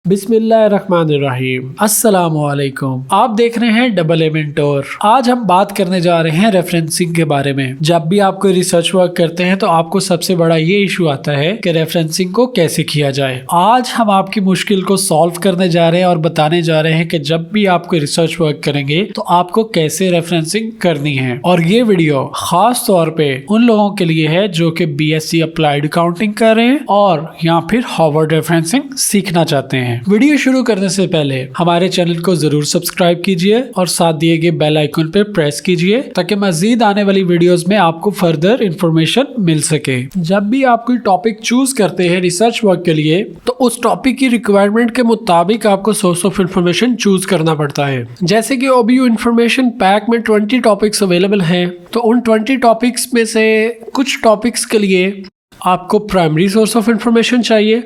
बिस्मिल्लाहिर्रहमानिर्रहीम। अस्सलामुअलैकुम। आप देख रहे हैं डबल ए मेंटोर। आज हम बात करने जा रहे हैं रेफरेंसिंग के बारे में। जब भी आप कोई रिसर्च वर्क करते हैं तो आपको सबसे बड़ा ये इशू आता है कि रेफरेंसिंग को कैसे किया जाए। आज हम आपकी मुश्किल को सॉल्व करने जा रहे हैं और बताने जा रहे हैं कि जब भी आप कोई रिसर्च वर्क करेंगे तो आपको कैसे रेफरेंसिंग करनी है। और ये वीडियो खास तौर पे उन लोगों के लिए है जो कि BSc अप्लाइड अकाउंटिंग कर रहे हैं और या फिर हार्वर्ड रेफरेंसिंग सीखना चाहते हैं। वीडियो शुरू करने से पहले हमारे चैनल को जरूर सब्सक्राइब कीजिए और साथ दिए गए बेल आइकन पर प्रेस कीजिए ताकि मजीद आने वाली वीडियोस में आपको फर्दर इंफॉर्मेशन मिल सके। जब भी आप कोई टॉपिक चूज करते हैं रिसर्च वर्क के लिए तो उस टॉपिक की रिक्वायरमेंट के मुताबिक आपको सोर्स ऑफ इंफॉर्मेशन चूज करना पड़ता है। जैसे कि OBU इंफॉर्मेशन पैक में 20 टॉपिक्स अवेलेबल हैं, तो उन 20 टॉपिक्स में से कुछ टॉपिक्स के लिए आपको प्राइमरी सोर्स ऑफ इंफॉर्मेशन चाहिए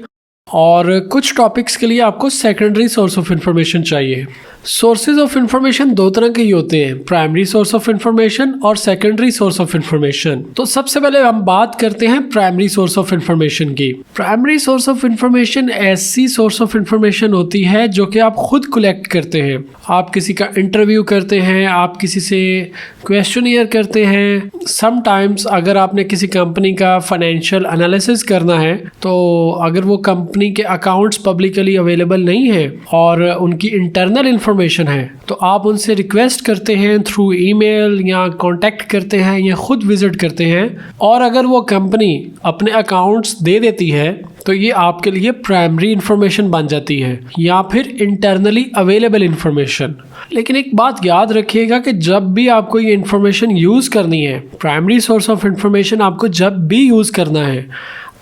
और कुछ टॉपिक्स के लिए आपको सेकेंडरी सोर्स ऑफ इंफॉर्मेशन चाहिए। सोर्सेज ऑफ इंफॉर्मेशन दो तरह के ही होते हैं, प्राइमरी सोर्स ऑफ इंफॉर्मेशन और सेकेंडरी सोर्स ऑफ इंफॉर्मेशन। तो सबसे पहले हम बात करते हैं प्राइमरी सोर्स ऑफ इंफॉर्मेशन की। प्राइमरी सोर्स ऑफ इंफॉर्मेशन ऐसी सोर्स ऑफ इंफॉर्मेशन होती है जो कि आप खुद कलेक्ट करते हैं। आप किसी का इंटरव्यू करते हैं, आप किसी से क्वेश्चनियर करते हैं। समटाइम्स अगर आपने किसी कंपनी का फाइनेंशियल एनालिसिस करना है तो अगर वो कंपनी के अकाउंट्स पब्लिकली अवेलेबल नहीं है और उनकी इंटरनल इंफॉर्मेशन है तो आप उनसे रिक्वेस्ट करते हैं थ्रू ईमेल या कांटेक्ट करते हैं या खुद विजिट करते हैं। और अगर वो कंपनी अपने अकाउंट्स दे देती है तो ये आपके लिए प्राइमरी इंफॉर्मेशन बन जाती है या फिर इंटरनली अवेलेबल इंफॉर्मेशन। लेकिन एक बात याद रखिएगा कि जब भी आपको ये इंफॉर्मेशन यूज़ करनी है, प्राइमरी सोर्स ऑफ इंफॉर्मेशन आपको जब भी यूज़ करना है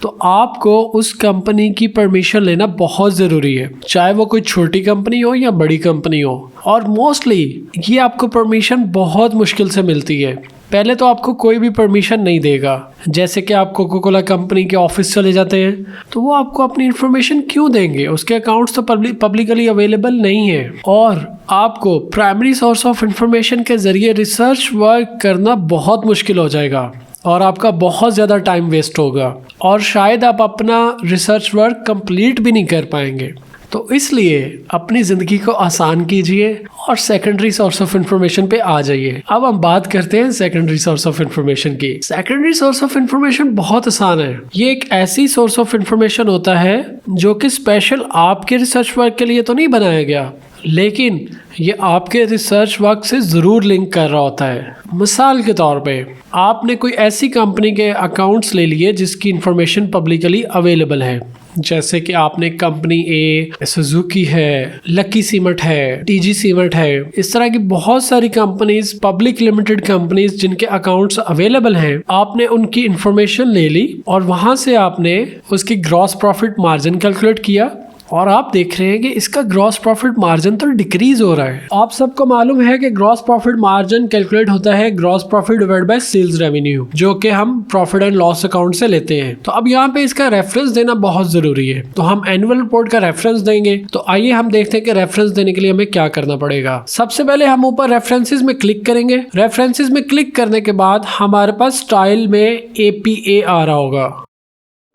तो आपको उस कंपनी की परमिशन लेना बहुत ज़रूरी है, चाहे वो कोई छोटी कंपनी हो या बड़ी कंपनी हो। और मोस्टली ये आपको परमिशन बहुत मुश्किल से मिलती है। पहले तो आपको कोई भी परमिशन नहीं देगा। जैसे कि आप कोका कोला कंपनी के ऑफिस चले जाते हैं तो वो आपको अपनी इंफॉर्मेशन क्यों देंगे, उसके अकाउंट्स तो पब्लिकली अवेलेबल नहीं है। और आपको प्राइमरी सोर्स ऑफ इंफॉर्मेशन के ज़रिए रिसर्च वर्क करना बहुत मुश्किल हो जाएगा और आपका बहुत ज़्यादा टाइम वेस्ट होगा और शायद आप अपना रिसर्च वर्क कंप्लीट भी नहीं कर पाएंगे। तो इसलिए अपनी ज़िंदगी को आसान कीजिए और सेकेंडरी सोर्स ऑफ इंफॉर्मेशन पे आ जाइए। अब हम बात करते हैं सेकेंडरी सोर्स ऑफ इंफॉर्मेशन की। सेकेंडरी सोर्स ऑफ इंफॉर्मेशन बहुत आसान है। ये एक ऐसी सोर्स ऑफ इंफॉर्मेशन होता है जो कि स्पेशल आपके रिसर्च वर्क के लिए तो नहीं बनाया गया, लेकिन ये आपके रिसर्च वर्क से ज़रूर लिंक कर रहा होता है। मिसाल के तौर पे आपने कोई ऐसी कंपनी के अकाउंट्स ले लिए जिसकी इंफॉर्मेशन पब्लिकली अवेलेबल है, जैसे कि आपने कंपनी ए, सुजुकी है, लकी सीमेंट है, TG सीमेंट है, इस तरह की बहुत सारी कंपनीज, पब्लिक लिमिटेड कंपनीज जिनके अकाउंट्स अवेलेबल हैं। आपने उनकी इंफॉर्मेशन ले ली और वहाँ से आपने उसकी ग्रॉस प्रॉफिट मार्जिन कैलकुलेट किया और आप देख रहे हैं कि इसका ग्रॉस प्रॉफिट मार्जिन तो डिक्रीज हो रहा है। आप सबको मालूम है कि ग्रॉस प्रॉफिट मार्जिन कैलकुलेट होता है gross profit divide by sales revenue, जो कि हम प्रॉफिट एंड लॉस अकाउंट से लेते हैं। तो अब यहाँ पे इसका रेफरेंस देना बहुत जरूरी है। तो हम एनुअल रिपोर्ट का रेफरेंस देंगे। तो आइए हम देखते हैं कि रेफरेंस देने के लिए हमें क्या करना पड़ेगा। सबसे पहले हम ऊपर रेफरेंसेस में क्लिक करेंगे। रेफरेंसेस में क्लिक करने के बाद हमारे पास स्टाइल में APA आ रहा होगा।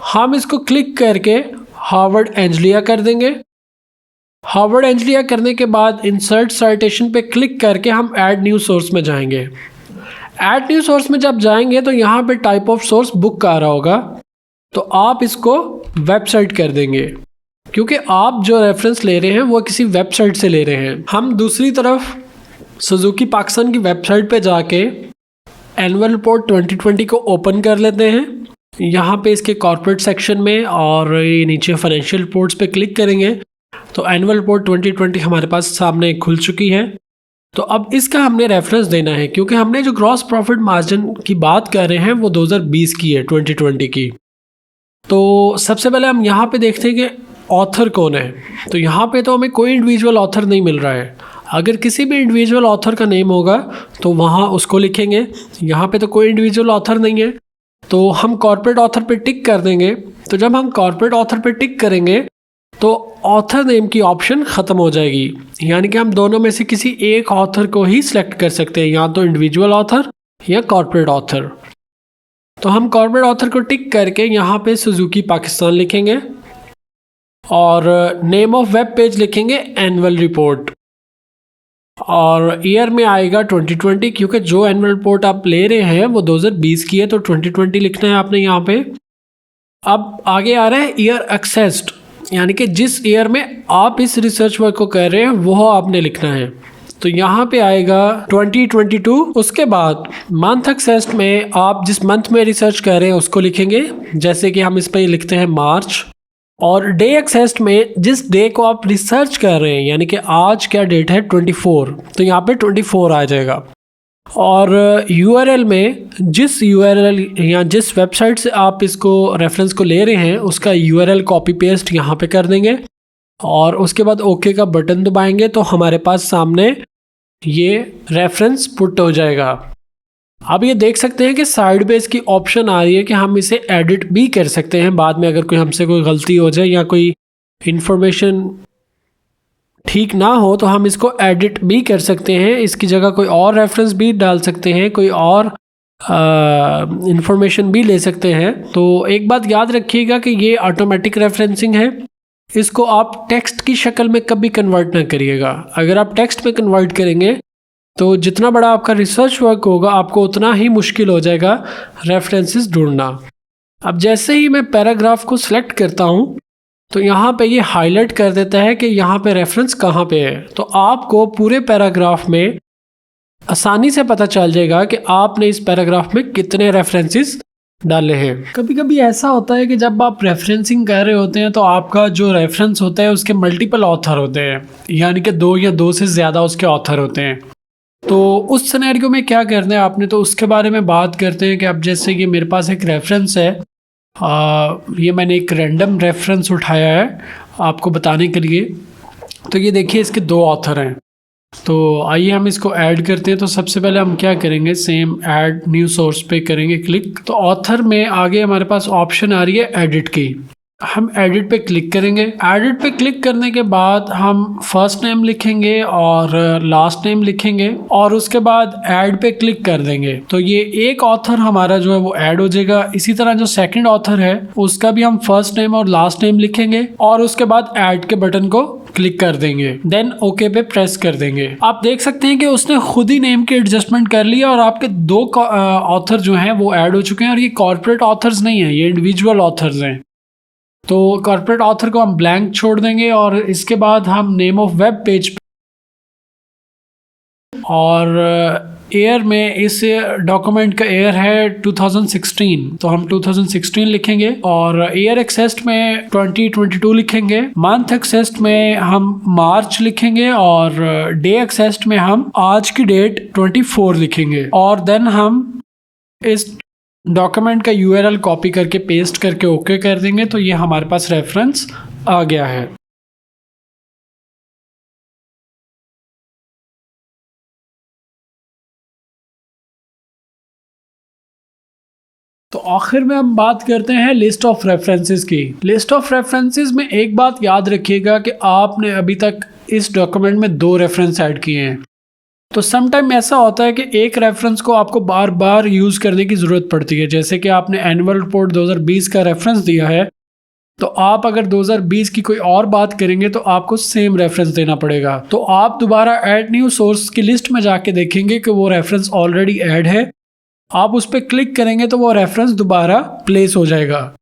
हम इसको क्लिक करके हार्वर्ड एंजलिया कर देंगे। हार्वर्ड एंजलिया करने के बाद इंसर्ट साइटेशन पे क्लिक करके हम ऐड न्यू सोर्स में जाएंगे। ऐड न्यू सोर्स में जब जाएंगे तो यहाँ पे टाइप ऑफ सोर्स बुक आ रहा होगा, तो आप इसको वेबसाइट कर देंगे क्योंकि आप जो रेफरेंस ले रहे हैं वो किसी वेबसाइट से ले रहे हैं। हम दूसरी तरफ सुजुकी पाकिस्तान की वेबसाइट पे जाके एनुअल रिपोर्ट 2020 को ओपन कर लेते हैं। यहाँ पे इसके कॉर्पोरेट सेक्शन में और ये नीचे फाइनेंशियल रिपोर्ट्स पे क्लिक करेंगे तो एनुअल रिपोर्ट 2020 हमारे पास सामने खुल चुकी है। तो अब इसका हमने रेफरेंस देना है क्योंकि हमने जो ग्रॉस प्रॉफिट मार्जिन की बात कर रहे हैं वो 2020 की है, 2020 की। तो सबसे पहले हम यहाँ पे देखते हैं कि ऑथर कौन है। तो यहाँ पे तो हमें कोई इंडिविजुअल ऑथर नहीं मिल रहा है। अगर किसी भी इंडिविजुअल ऑथर का नेम होगा तो वहाँ उसको लिखेंगे। यहाँ पे तो कोई इंडिविजुअल ऑथर नहीं है तो हम कॉर्पोरेट ऑथर पे टिक कर देंगे। तो जब हम कॉर्पोरेट ऑथर पे टिक करेंगे तो ऑथर नेम की ऑप्शन ख़त्म हो जाएगी, यानी कि हम दोनों में से किसी एक ऑथर को ही सिलेक्ट कर सकते हैं, या तो इंडिविजुअल ऑथर या कॉर्पोरेट ऑथर। तो हम कॉर्पोरेट ऑथर को टिक करके यहाँ पे सुजुकी पाकिस्तान लिखेंगे और नेम ऑफ वेब पेज लिखेंगे एनुअल रिपोर्ट, और ईयर में आएगा 2020, क्योंकि जो एनुअल रिपोर्ट आप ले रहे हैं वो 2020 की है, तो 2020 लिखना है आपने यहाँ पे। अब आगे आ रहा है ईयर एक्सेस्ड, यानी कि जिस ईयर में आप इस रिसर्च वर्क को कर रहे हैं वो आपने लिखना है। तो यहाँ पे आएगा 2022। उसके बाद मंथ एक्सेस्ड में आप जिस मंथ में रिसर्च कर रहे हैं उसको लिखेंगे, जैसे कि हम इस पर लिखते हैं मार्च। और डे एक्सेस्ड में जिस डे को आप रिसर्च कर रहे हैं, यानी कि आज क्या डेट है 24, तो यहाँ पे 24 आ जाएगा। और यूआरएल में जिस यूआरएल या जिस वेबसाइट से आप इसको रेफरेंस को ले रहे हैं उसका यूआरएल कॉपी पेस्ट यहाँ पे कर देंगे, और उसके बाद ओके का बटन दबाएंगे तो हमारे पास सामने ये रेफरेंस पुट हो जाएगा। अब ये देख सकते हैं कि साइड पे इसकी ऑप्शन आ रही है कि हम इसे एडिट भी कर सकते हैं बाद में, अगर कोई हमसे कोई गलती हो जाए या कोई इंफॉर्मेशन ठीक ना हो तो हम इसको एडिट भी कर सकते हैं, इसकी जगह कोई और रेफरेंस भी डाल सकते हैं, कोई और इंफॉर्मेशन भी ले सकते हैं। तो एक बात याद रखिएगा कि ये ऑटोमेटिक रेफरेंसिंग है, इसको आप टेक्स्ट की शक्ल में कभी कन्वर्ट ना करिएगा। अगर आप टेक्स्ट में कन्वर्ट करेंगे तो जितना बड़ा आपका रिसर्च वर्क होगा आपको उतना ही मुश्किल हो जाएगा रेफरेंसेस ढूंढना। अब जैसे ही मैं पैराग्राफ को सिलेक्ट करता हूँ तो यहाँ पे ये हाईलाइट कर देता है कि यहाँ पे रेफरेंस कहाँ पे है, तो आपको पूरे पैराग्राफ में आसानी से पता चल जाएगा कि आपने इस पैराग्राफ में कितने रेफरेंसेस डाले हैं। कभी कभी ऐसा होता है कि जब आप रेफरेंसिंग कर रहे होते हैं तो आपका जो रेफरेंस होता है उसके मल्टीपल ऑथर होते हैं, यानी कि 2 या 2 से ज़्यादा उसके ऑथर होते हैं। तो उस सिनेरियो में क्या करना है आपने, तो उसके बारे में बात करते हैं कि अब जैसे कि मेरे पास एक रेफरेंस है, ये मैंने एक रैंडम रेफरेंस उठाया है आपको बताने के लिए। तो ये देखिए इसके 2 ऑथर हैं, तो आइए हम इसको ऐड करते हैं। तो सबसे पहले हम क्या करेंगे, सेम ऐड न्यू सोर्स पे करेंगे क्लिक। तो ऑथर में आगे हमारे पास ऑप्शन आ रही है एडिट की, हम एडिट पे क्लिक करेंगे। एडिट पे क्लिक करने के बाद हम फर्स्ट नेम लिखेंगे और लास्ट नेम लिखेंगे और उसके बाद ऐड पे क्लिक कर देंगे। तो ये एक ऑथर हमारा जो है वो ऐड हो जाएगा। इसी तरह जो सेकंड ऑथर है उसका भी हम फर्स्ट नेम और लास्ट नेम लिखेंगे और उसके बाद ऐड के बटन को क्लिक कर देंगे, देन ओके पे प्रेस कर देंगे। आप देख सकते हैं कि उसने खुद ही नेम की एडजस्टमेंट कर लिया और आपके 2 ऑथर जो हैं वो ऐड हो चुके हैं। और ये कॉर्पोरेट ऑथर्स नहीं है, ये इंडिविजुअल ऑथर्स हैं। तो कॉर्पोरेट ऑथर को हम ब्लैंक छोड़ देंगे और इसके बाद हम नेम ऑफ वेब पेज और ईयर में इस डॉक्यूमेंट का ईयर है 2016, तो हम 2016 लिखेंगे और ईयर एक्सेस्ड में 2022 लिखेंगे। मंथ एक्सेस्ड में हम मार्च लिखेंगे और डे एक्सेस्ड में हम आज की डेट 24 लिखेंगे और देन हम इस डॉक्यूमेंट का यूआरएल कॉपी करके पेस्ट करके ओके कर देंगे। तो ये हमारे पास रेफरेंस आ गया है। तो आखिर में हम बात करते हैं लिस्ट ऑफ रेफरेंसेस की। लिस्ट ऑफ रेफरेंसेस में एक बात याद रखिएगा कि आपने अभी तक इस डॉक्यूमेंट में 2 रेफरेंस ऐड किए हैं। तो समटाइम ऐसा होता है कि एक रेफरेंस को आपको बार बार यूज़ करने की ज़रूरत पड़ती है। जैसे कि आपने एनुअल रिपोर्ट 2020 का रेफरेंस दिया है, तो आप अगर 2020 की कोई और बात करेंगे तो आपको सेम रेफरेंस देना पड़ेगा। तो आप दोबारा ऐड न्यू सोर्स की लिस्ट में जाके देखेंगे कि वो रेफरेंस ऑलरेडी ऐड है, आप उस पर क्लिक करेंगे तो वो रेफरेंस दोबारा प्लेस हो जाएगा।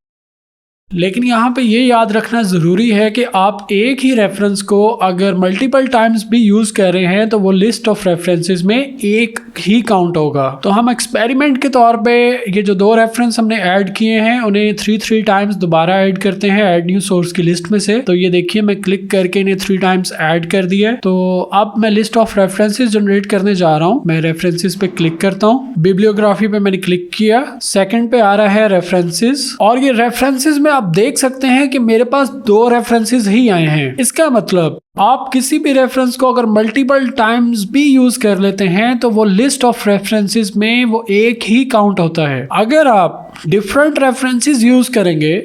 लेकिन यहाँ पे ये याद रखना ज़रूरी है कि आप एक ही रेफरेंस को अगर मल्टीपल टाइम्स भी यूज़ कर रहे हैं तो वो लिस्ट ऑफ रेफरेंसेस में एक ही काउंट होगा। तो हम एक्सपेरिमेंट के तौर पे ये जो 2 रेफरेंस हमने ऐड किए हैं उन्हें 3 टाइम्स दोबारा ऐड करते हैं ऐड न्यू सोर्स की लिस्ट में से। तो ये देखिए मैं क्लिक करके इन्हें 3 टाइम्स ऐड कर दिया। तो अब मैं लिस्ट ऑफ रेफरेंसेस जनरेट करने जा रहा हूँ। मैं रेफरेंसेस पे क्लिक करता हूँ, बिब्लियोग्राफी पे मैंने क्लिक किया, सेकेंड पे आ रहा है रेफरेंसेस और ये रेफरेंसेस में आप देख सकते हैं कि मेरे पास 2 रेफरेंसेस ही आए हैं। इसका मतलब आप किसी भी रेफरेंस को अगर मल्टीपल टाइम्स भी यूज कर लेते हैं तो वो लिस्ट ऑफ रेफरेंसेस में वो एक ही काउंट होता है। अगर आप डिफरेंट रेफरेंसेस यूज करेंगे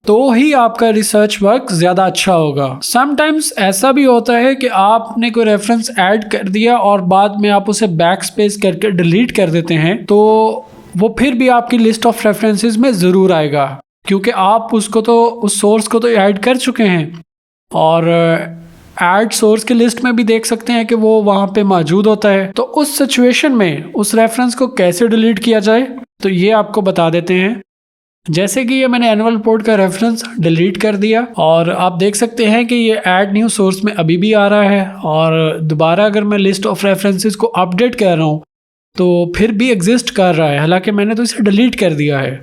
तो ही आपका रिसर्च वर्क ज्यादा अच्छा होगा। समटाइम्स ऐसा भी होता है कि आपने कोई रेफरेंस ऐड कर दिया और बाद में आप उसे बैक स्पेस करके डिलीट कर देते हैं, तो वो फिर भी आपकी लिस्ट ऑफ रेफरेंसेस में जरूर आएगा। क्योंकि आप उसको तो उस सोर्स को तो ऐड कर चुके हैं और ऐड सोर्स की लिस्ट में भी देख सकते हैं कि वो वहाँ पे मौजूद होता है। तो उस सिचुएशन में उस रेफरेंस को कैसे डिलीट किया जाए तो ये आपको बता देते हैं। जैसे कि ये मैंने एनुअल रिपोर्ट का रेफरेंस डिलीट कर दिया और आप देख सकते हैं कि ये ऐड न्यू सोर्स में अभी भी आ रहा है और दोबारा अगर मैं लिस्ट ऑफ रेफरेंसेस को अपडेट कर रहा हूँ तो फिर भी एग्जिस्ट कर रहा है, हालांकि मैंने तो इसे डिलीट कर दिया है।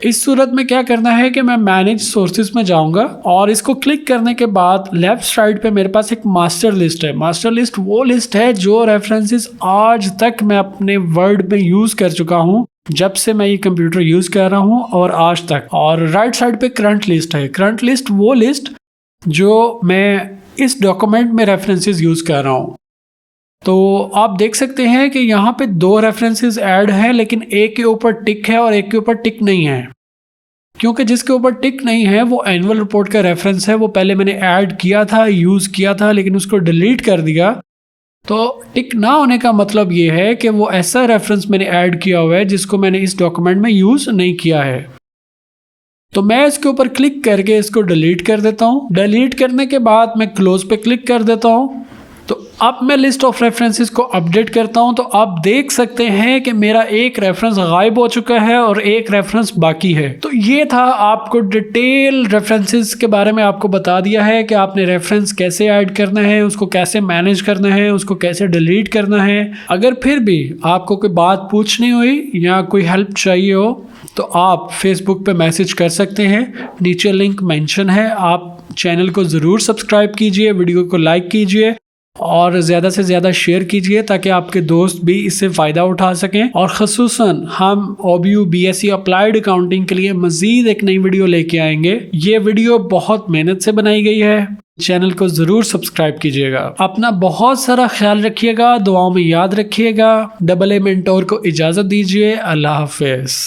इस सूरत में क्या करना है कि मैं मैनेज सोर्सेज में जाऊंगा और इसको क्लिक करने के बाद लेफ्ट साइड पे मेरे पास एक मास्टर लिस्ट है। मास्टर लिस्ट वो लिस्ट है जो रेफरेंसेस आज तक मैं अपने वर्ड में यूज कर चुका हूँ, जब से मैं ये कंप्यूटर यूज कर रहा हूँ और आज तक। और राइट साइड पे करंट लिस्ट है। करंट लिस्ट वो लिस्ट जो मैं इस डॉक्यूमेंट में रेफरेंसेस यूज कर रहा हूँ। तो आप देख सकते हैं कि यहाँ पे 2 रेफरेंसेस ऐड हैं, लेकिन एक के ऊपर टिक है और एक के ऊपर टिक नहीं है। क्योंकि जिसके ऊपर टिक नहीं है वो एनुअल रिपोर्ट का रेफरेंस है, वो पहले मैंने ऐड किया था, यूज़ किया था, लेकिन उसको डिलीट कर दिया। तो टिक ना होने का मतलब ये है कि वो ऐसा रेफरेंस मैंने ऐड किया हुआ है जिसको मैंने इस डॉक्यूमेंट में यूज़ नहीं किया है। तो मैं इसके ऊपर क्लिक करके इसको डिलीट कर देता हूँ। डिलीट करने के बाद मैं क्लोज पे क्लिक कर देता हूँ। तो अब मैं लिस्ट ऑफ रेफरेंसेस को अपडेट करता हूं तो आप देख सकते हैं कि मेरा एक रेफरेंस गायब हो चुका है और एक रेफरेंस बाकी है। तो ये था, आपको डिटेल रेफरेंसेस के बारे में आपको बता दिया है कि आपने रेफरेंस कैसे ऐड करना है, उसको कैसे मैनेज करना है, उसको कैसे डिलीट करना है। अगर फिर भी आपको कोई बात पूछनी हुई या कोई हेल्प चाहिए हो तो आप फेसबुक पे मैसेज कर सकते हैं, नीचे लिंक मेंशन है। आप चैनल को ज़रूर सब्सक्राइब कीजिए, वीडियो को लाइक कीजिए और ज़्यादा से ज़्यादा शेयर कीजिए ताकि आपके दोस्त भी इससे फ़ायदा उठा सकें। और ख़ुसूसन हम OBU BSc अप्लाइड अकाउंटिंग के लिए मज़ीद एक नई वीडियो लेके आएंगे। ये वीडियो बहुत मेहनत से बनाई गई है, चैनल को ज़रूर सब्सक्राइब कीजिएगा। अपना बहुत सारा ख्याल रखिएगा, दुआओं में याद रखिएगा। AA मेंटोर को इजाज़त दीजिए। अल्लाह हाफ़िज़।